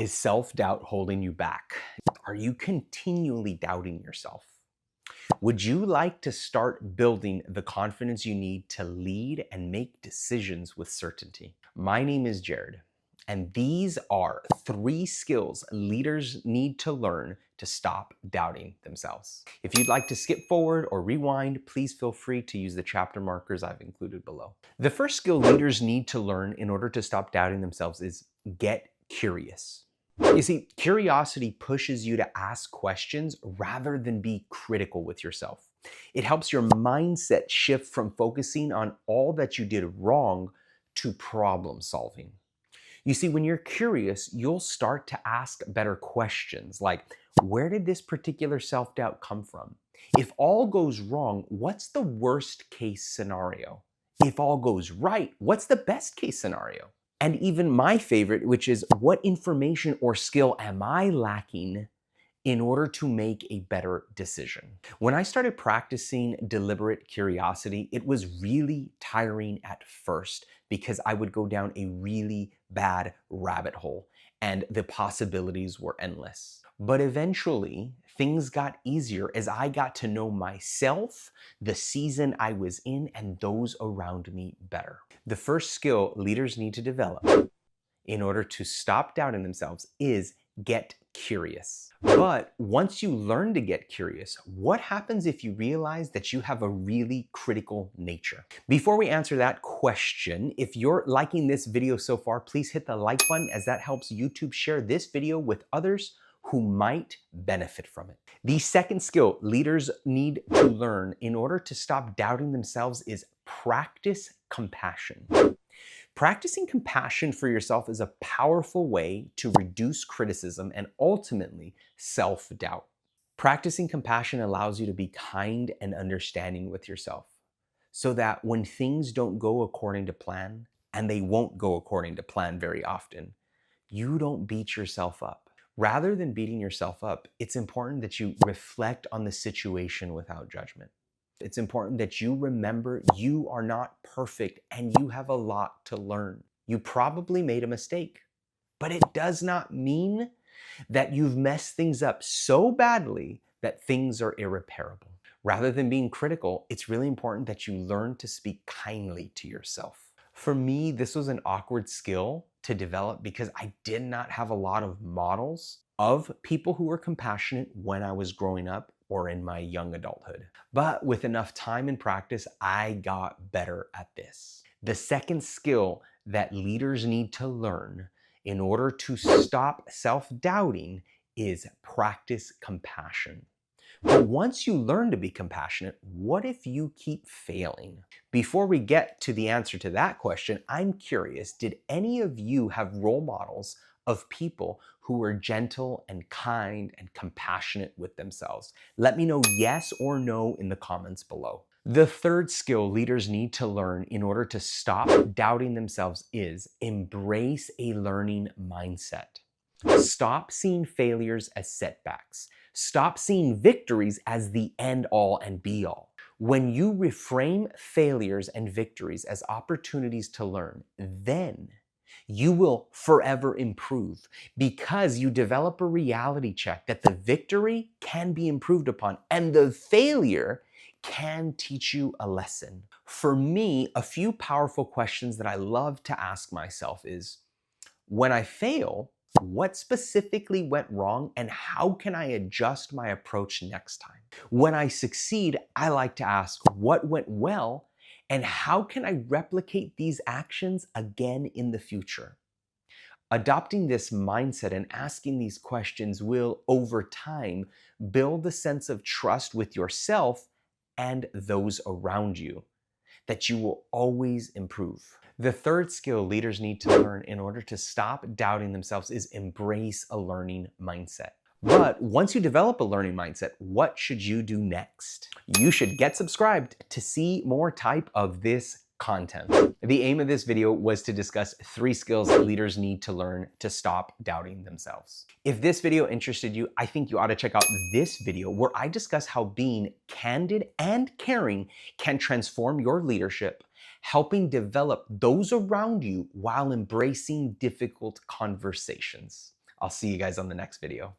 Is self-doubt holding you back? Are you continually doubting yourself? Would you like to start building the confidence you need to lead and make decisions with certainty? My name is Jared, and these are 3 skills leaders need to learn to stop doubting themselves. If you'd like to skip forward or rewind, please feel free to use the chapter markers I've included below. The first skill leaders need to learn in order to stop doubting themselves is get curious. You see, curiosity pushes you to ask questions rather than be critical with yourself. It helps your mindset shift from focusing on all that you did wrong to problem solving. You see, when you're curious, you'll start to ask better questions like, where did this particular self-doubt come from? If all goes wrong, what's the worst case scenario? If all goes right, what's the best case scenario? And even my favorite, which is what information or skill am I lacking in order to make a better decision? When I started practicing deliberate curiosity, it was really tiring at first because I would go down a really bad rabbit hole and the possibilities were endless. But eventually, things got easier as I got to know myself, the season I was in, and those around me better. The first skill leaders need to develop in order to stop doubting themselves is get curious. But once you learn to get curious, what happens if you realize that you have a really critical nature? Before we answer that question, if you're liking this video so far, please hit the like button as that helps YouTube share this video with others who might benefit from it. The second skill leaders need to learn in order to stop doubting themselves is practice compassion. Practicing compassion for yourself is a powerful way to reduce criticism and ultimately self-doubt. Practicing compassion allows you to be kind and understanding with yourself so that when things don't go according to plan, and they won't go according to plan very often, you don't beat yourself up. Rather than beating yourself up, it's important that you reflect on the situation without judgment. It's important that you remember you are not perfect and you have a lot to learn. You probably made a mistake, but it does not mean that you've messed things up so badly that things are irreparable. Rather than being critical, it's really important that you learn to speak kindly to yourself. For me, this was an awkward skill to develop because I did not have a lot of models of people who were compassionate when I was growing up or in my young adulthood. But with enough time and practice, I got better at this. The second skill that leaders need to learn in order to stop self-doubting is practice compassion. But once you learn to be compassionate, what if you keep failing? Before we get to the answer to that question, I'm curious, did any of you have role models of people who were gentle and kind and compassionate with themselves? Let me know yes or no in the comments below. The third skill leaders need to learn in order to stop doubting themselves is embrace a learning mindset. Stop seeing failures as setbacks. Stop seeing victories as the end all and be all. When you reframe failures and victories as opportunities to learn, then you will forever improve because you develop a reality check that the victory can be improved upon and the failure can teach you a lesson. For me, a few powerful questions that I love to ask myself is, when I fail, what specifically went wrong and how can I adjust my approach next time? When I succeed, I like to ask what went well and how can I replicate these actions again in the future? Adopting this mindset and asking these questions will, over time, build a sense of trust with yourself and those around you, that you will always improve. The third skill leaders need to learn in order to stop doubting themselves is embrace a learning mindset. But once you develop a learning mindset, what should you do next? You should get subscribed to see more type of this content. The aim of this video was to discuss 3 skills leaders need to learn to stop doubting themselves. If this video interested you, I think you ought to check out this video where I discuss how being candid and caring can transform your leadership, helping develop those around you while embracing difficult conversations. I'll see you guys on the next video.